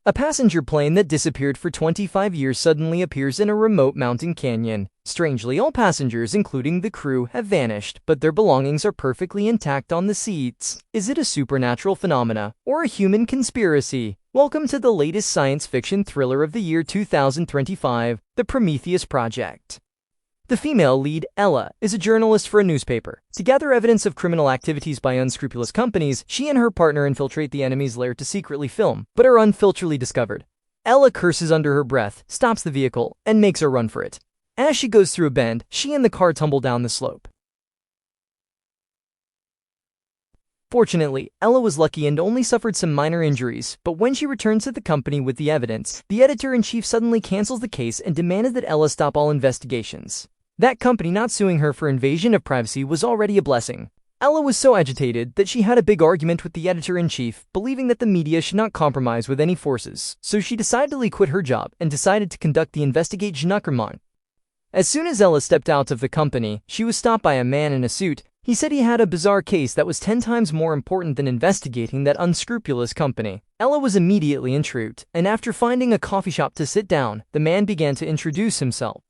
A passenger plane that disappeared for 25 years suddenly appears in a remote mountain canyon. Strangely, all passengers, including the crew, have vanished, but their belongings are perfectly intact on the seats. Is it a supernatural phenomena or a human conspiracy? Welcome to the latest science fiction thriller of the year 2025, The Prometheus Project. The female lead, Ella, is a journalist for a newspaper. To gather evidence of criminal activities by unscrupulous companies, she and her partner infiltrate the enemy's lair to secretly film, but are unfilteredly discovered. Ella curses under her breath, stops the vehicle, and makes a run for it. As she goes through a bend, she and the car tumble down the slope. Fortunately, Ella was lucky and only suffered some minor injuries, but when she returns to the company with the evidence, the editor-in-chief suddenly cancels the case and demanded that Ella stop all investigations. That company not suing her for invasion of privacy was already a blessing. Ella was so agitated that she had a big argument with the editor-in-chief, believing that the media should not compromise with any forces, so she decidedly quit her job and decided to conduct the investigation. As soon as Ella stepped out of the company, she was stopped by a man in a suit. He said he had a bizarre case that was 10 times more important than investigating that unscrupulous company. Ella was immediately intrigued, and after finding a coffee shop to sit down, the man began to introduce himself.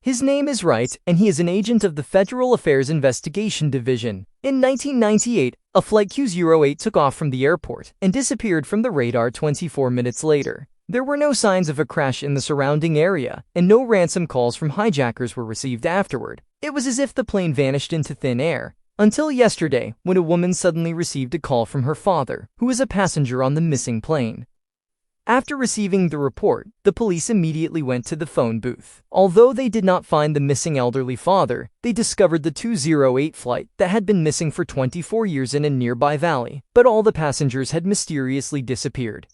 His name is Wright, and he is an agent of the Federal Affairs Investigation Division. In 1998, a flight Q08 took off from the airport and disappeared from the radar 24 minutes later. There were no signs of a crash in the surrounding area, and no ransom calls from hijackers were received afterward. It was as if the plane vanished into thin air. Until yesterday, when a woman suddenly received a call from her father, who was a passenger on the missing plane. After receiving the report, the police immediately went to the phone booth. Although they did not find the missing elderly father, they discovered the 208 flight that had been missing for 24 years in a nearby valley, but all the passengers had mysteriously disappeared.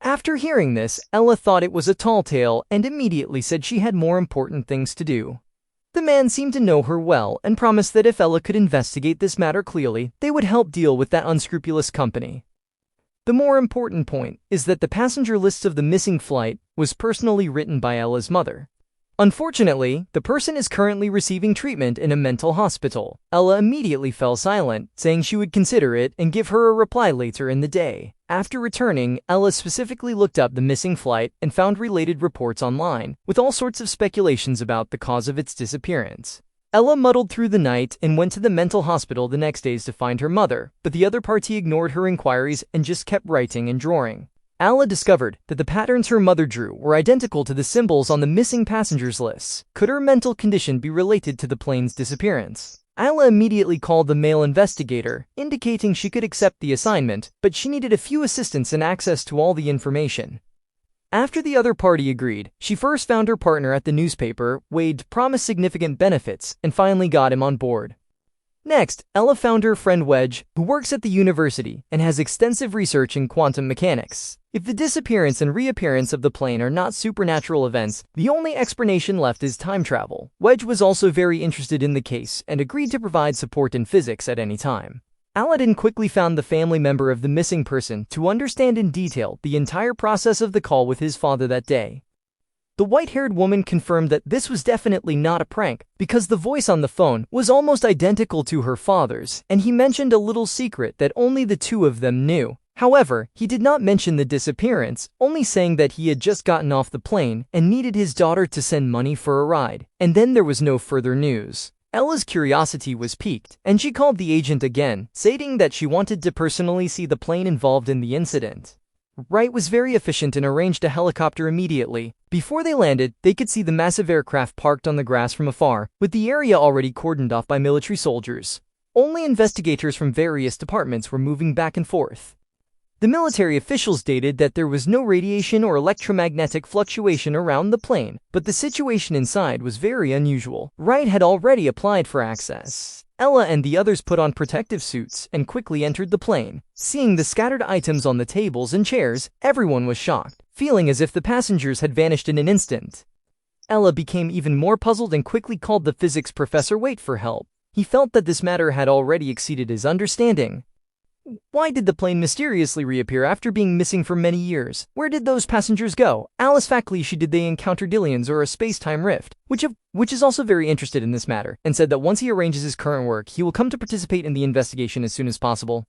After hearing this, Ella thought it was a tall tale and immediately said she had more important things to do. The man seemed to know her well and promised that if Ella could investigate this matter clearly, they would help deal with that unscrupulous company. The more important point is that the passenger list of the missing flight was personally written by Ella's mother. Unfortunately, the person is currently receiving treatment in a mental hospital. Ella immediately fell silent, saying she would consider it and give her a reply later in the day. After returning, Ella specifically looked up the missing flight and found related reports online, with all sorts of speculations about the cause of its disappearance. Ella muddled through the night and went to the mental hospital the next days to find her mother, but the other party ignored her inquiries and just kept writing and drawing. Ella discovered that the patterns her mother drew were identical to the symbols on the missing passengers lists. Could her mental condition be related to the plane's disappearance? Ella immediately called the male investigator, indicating she could accept the assignment, but she needed a few assistants and access to all the information. After the other party agreed, she first found her partner at the newspaper, Wade promised significant benefits, and finally got him on board. Next, Ella found her friend Wedge, who works at the university and has extensive research in quantum mechanics. If the disappearance and reappearance of the plane are not supernatural events, the only explanation left is time travel. Wedge was also very interested in the case and agreed to provide support in physics at any time. Aladdin quickly found the family member of the missing person to understand in detail the entire process of the call with his father that day. The white-haired woman confirmed that this was definitely not a prank, because the voice on the phone was almost identical to her father's, and he mentioned a little secret that only the two of them knew. However, he did not mention the disappearance, only saying that he had just gotten off the plane and needed his daughter to send money for a ride, and then there was no further news. Ella's curiosity was piqued, and she called the agent again, stating that she wanted to personally see the plane involved in the incident. Wright was very efficient and arranged a helicopter immediately. Before they landed, they could see the massive aircraft parked on the grass from afar, with the area already cordoned off by military soldiers. Only investigators from various departments were moving back and forth. The military officials stated that there was no radiation or electromagnetic fluctuation around the plane, but the situation inside was very unusual. Wright had already applied for access. Ella and the others put on protective suits and quickly entered the plane. Seeing the scattered items on the tables and chairs, everyone was shocked, feeling as if the passengers had vanished in an instant. Ella became even more puzzled and quickly called the physics professor Wait for help. He felt that this matter had already exceeded his understanding. Why did the plane mysteriously reappear after being missing for many years? Where did those passengers go? Alice Fackleyshe, did they encounter Dillians or a space-time rift? Which is also very interested in this matter, and said that once he arranges his current work, he will come to participate in the investigation as soon as possible.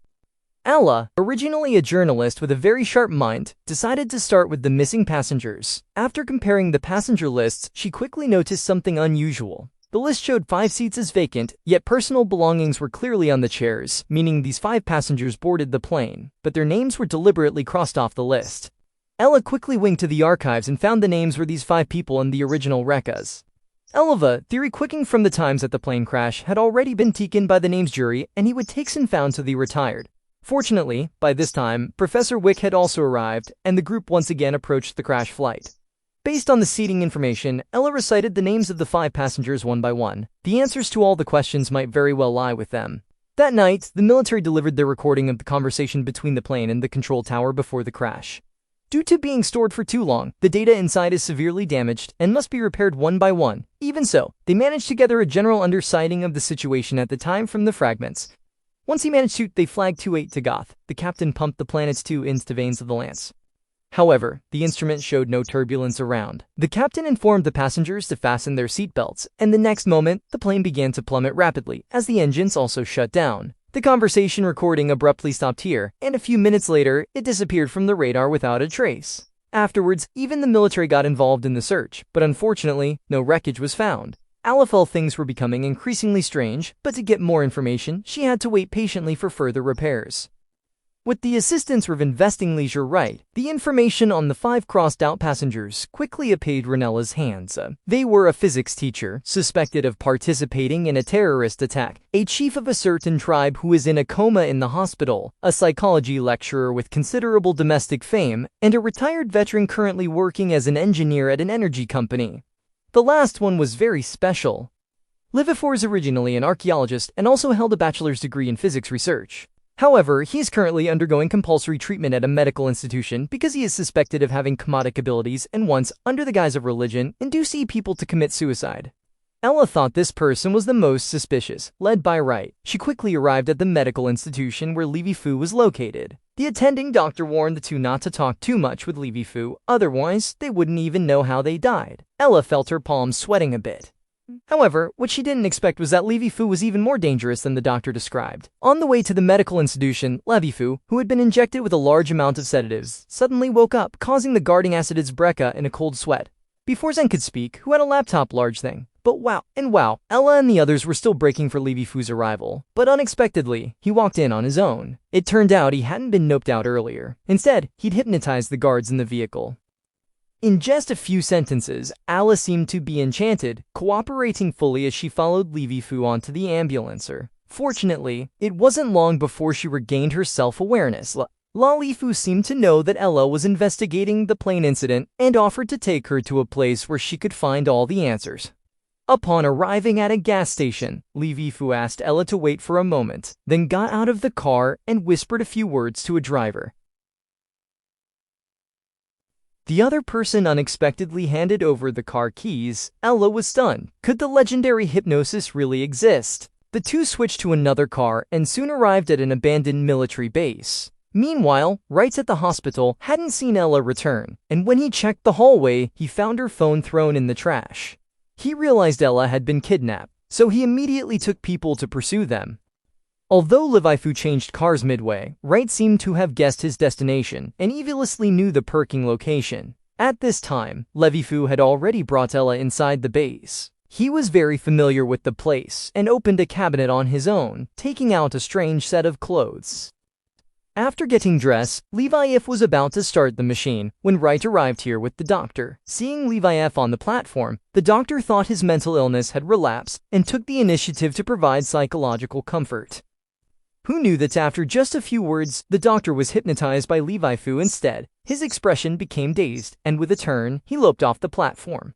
Ella, originally a journalist with a very sharp mind, decided to start with the missing passengers. After comparing the passenger lists, she quickly noticed something unusual. The list showed 5 seats as vacant, yet personal belongings were clearly on the chairs, meaning these 5 passengers boarded the plane, but their names were deliberately crossed off the list. Ella quickly winked to the archives and found the names were these 5 people in the original recas. Elva, theory quicking from the times at the plane crash, had already been taken by the names jury, and he would take and found till they retired. Fortunately, by this time, Professor Wick had also arrived, and the group once again approached the crash flight. Based on the seating information, Ella recited the names of the 5 passengers one by one. The answers to all the questions might very well lie with them. That night, the military delivered their recording of the conversation between the plane and the control tower before the crash. Due to being stored for too long, the data inside is severely damaged and must be repaired one by one. Even so, they managed to gather a general understanding of the situation at the time from the fragments. Once he managed to, they flagged 28 to Goth. The captain pumped the planets 2 into the veins of the lance. However, the instrument showed no turbulence around. The captain informed the passengers to fasten their seatbelts, and the next moment, the plane began to plummet rapidly, as the engines also shut down. The conversation recording abruptly stopped here, and a few minutes later, it disappeared from the radar without a trace. Afterwards, even the military got involved in the search, but unfortunately, no wreckage was found. Ella felt things were becoming increasingly strange, but to get more information, she had to wait patiently for further repairs. With the assistance of investing Leisure Right, the information on the 5 crossed-out passengers quickly appeared Ranella's hands. They were a physics teacher, suspected of participating in a terrorist attack, a chief of a certain tribe who is in a coma in the hospital, a psychology lecturer with considerable domestic fame, and a retired veteran currently working as an engineer at an energy company. The last one was very special. Livifor is originally an archaeologist and also held a bachelor's degree in physics research. However, he is currently undergoing compulsory treatment at a medical institution because he is suspected of having comedic abilities and once, under the guise of religion, induced people to commit suicide. Ella thought this person was the most suspicious, led by Wright. She quickly arrived at the medical institution where Levy Fu was located. The attending doctor warned the two not to talk too much with Levy Fu, otherwise they wouldn't even know how they died. Ella felt her palms sweating a bit. However, what she didn't expect was that Levy Fu was even more dangerous than the doctor described. On the way to the medical institution, Levy Fu, who had been injected with a large amount of sedatives, suddenly woke up, causing the guarding acids Brecca in a cold sweat. Before Zen could speak, who had a laptop large thing. But wow, Ella and the others were still breaking for Levy Fu's arrival. But unexpectedly, he walked in on his own. It turned out he hadn't been noped out earlier. Instead, he'd hypnotized the guards in the vehicle. In just a few sentences, Ella seemed to be enchanted, cooperating fully as she followed Levy Fu onto the ambulancer. Fortunately, it wasn't long before she regained her self-awareness. Levy Fu seemed to know that Ella was investigating the plane incident and offered to take her to a place where she could find all the answers. Upon arriving at a gas station, Levy Fu asked Ella to wait for a moment, then got out of the car and whispered a few words to a driver. The other person unexpectedly handed over the car keys. Ella was stunned. Could the legendary hypnosis really exist? The two switched to another car and soon arrived at an abandoned military base. Meanwhile, Wright at the hospital hadn't seen Ella return, and when he checked the hallway, he found her phone thrown in the trash. He realized Ella had been kidnapped, so he immediately took people to pursue them. Although Levy Fu changed cars midway, Wright seemed to have guessed his destination and eviliously knew the parking location. At this time, Levy Fu had already brought Ella inside the base. He was very familiar with the place and opened a cabinet on his own, taking out a strange set of clothes. After getting dressed, Levi F was about to start the machine when Wright arrived here with the doctor. Seeing Levi F on the platform, the doctor thought his mental illness had relapsed and took the initiative to provide psychological comfort. Who knew that after just a few words, the doctor was hypnotized by Levy Fu instead? His expression became dazed, and with a turn, he loped off the platform.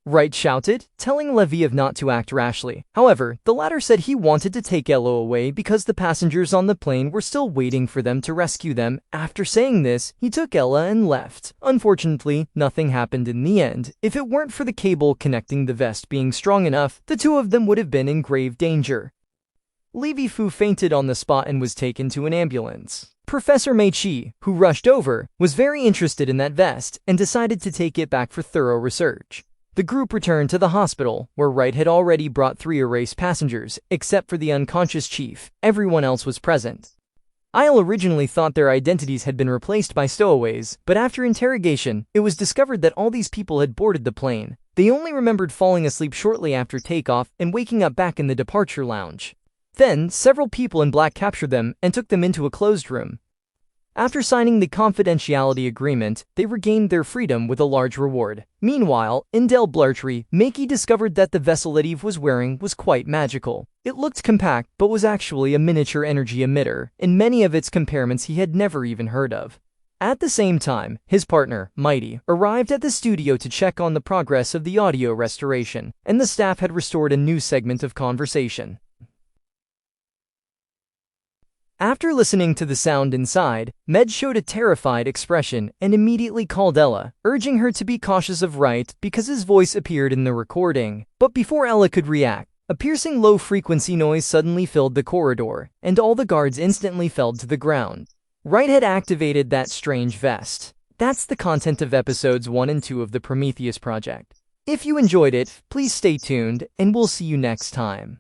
Wright shouted, telling Levy F not to act rashly. However, the latter said he wanted to take Ella away because the passengers on the plane were still waiting for them to rescue them. After saying this, he took Ella and left. Unfortunately, nothing happened in the end. If it weren't for the cable connecting the vest being strong enough, the two of them would have been in grave danger. Levy Fu fainted on the spot and was taken to an ambulance. Professor Mei Chi, who rushed over, was very interested in that vest and decided to take it back for thorough research. The group returned to the hospital, where Wright had already brought 3 erased passengers, except for the unconscious chief. Everyone else was present. Isle originally thought their identities had been replaced by stowaways, but after interrogation, it was discovered that all these people had boarded the plane. They only remembered falling asleep shortly after takeoff and waking up back in the departure lounge. Then, several people in black captured them and took them into a closed room. After signing the confidentiality agreement, they regained their freedom with a large reward. Meanwhile, in Del Blartrey, Makey discovered that the vessel that Eve was wearing was quite magical. It looked compact, but was actually a miniature energy emitter, and many of its compartments he had never even heard of. At the same time, his partner, Mighty, arrived at the studio to check on the progress of the audio restoration, and the staff had restored a new segment of conversation. After listening to the sound inside, Med showed a terrified expression and immediately called Ella, urging her to be cautious of Wright because his voice appeared in the recording. But before Ella could react, a piercing low-frequency noise suddenly filled the corridor, and all the guards instantly fell to the ground. Wright had activated that strange vest. That's the content of episodes 1 and 2 of the Prometheus Project. If you enjoyed it, please stay tuned, and we'll see you next time.